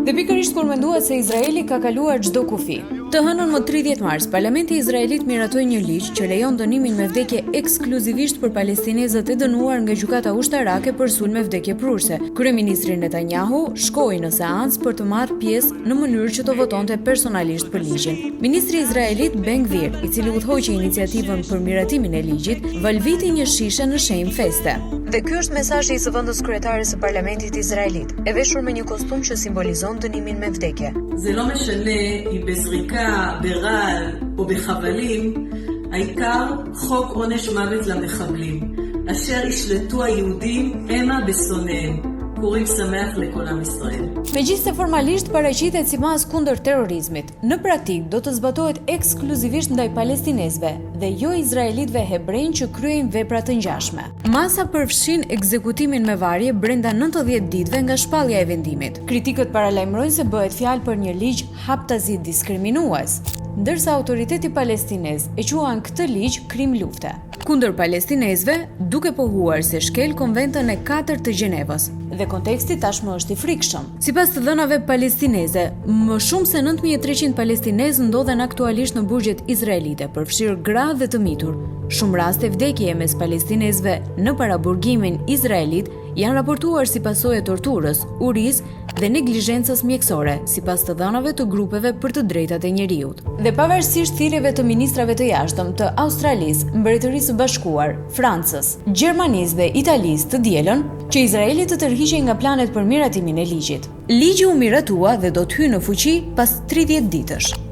Dhe pikërisht kur menduat se Izraeli ka kaluar çdo kufi. Të hënën më 30 mars, Parlamenti Izraelit miratoi një ligj që lejon dënimin me vdekje ekskluzivisht për palestinezët e dënuar nga gjykata ushtarake për sulme vdekje prurse. Kryeministri Netanyahu shkoi në seancë për të marrë pjesë në mënyrë që të votonte personalisht për ligjin. Ministri izraelit Ben Gvir, i cili udhëhoqi iniciativën për miratimin e ligjit, valviti një shishe në shenjë feste. Dhe ky është mesazhi i zëvendës kryetares së Parlamentit Izraelit, e veshur me një kostum që simbolizon dënimin me vdekje. זה לא משנה אם בזריקה, ברעל או בחבלים, העיקר חוק עונש מוות למחבלים, אשר ישלטו היהודים המה בשונאיהם. Purim Sameh lekon am Israel. Megjithse formalisht paraqitet si mas kundër terrorizmit, në praktik do të zbatohet ekskluzivisht ndaj palestinezëve dhe jo izraelitëve hebrejnë që kryejnë vepra të ngjashme. Masa përfshin ekzekutimin me varje brenda 90 ditëve nga shpallja e vendimit. Kritikët paralajmërojnë se bëhet fjalë për një ligj haptazi diskriminues, ndërsa autoriteti palestinez e quan këtë ligj krim lufte kundër palestinezëve, duke pohuar se shkel konventën e 4 të Gjenevës. Dhe konteksti tashmë është i frikshëm. Sipas të dhënave palestineze, më shumë se 9300 palestinezë ndodhen aktualisht në burgjet izraelite, përfshirë gra dhe të mitur. Shumë raste vdekje mes palestinezëve në paraburgimin izraelit janë raportuar si pasojë e torturës, urisë dhe neglizhencës mjekësore, sipas të dhënave të grupeve për të drejtat e njerëzit. Dhe pavarësisht thirrjeve të ministrave të jashtëm të Australisë, Mbretërisë së Bashkuar, Francës, Gjermanisë dhe Italisë të dielën që Izraeli të tërhiqej nga planet për miratimin e ligjit. Ligji u miratua dhe do të hyjë në fuqi pas 30 ditësh.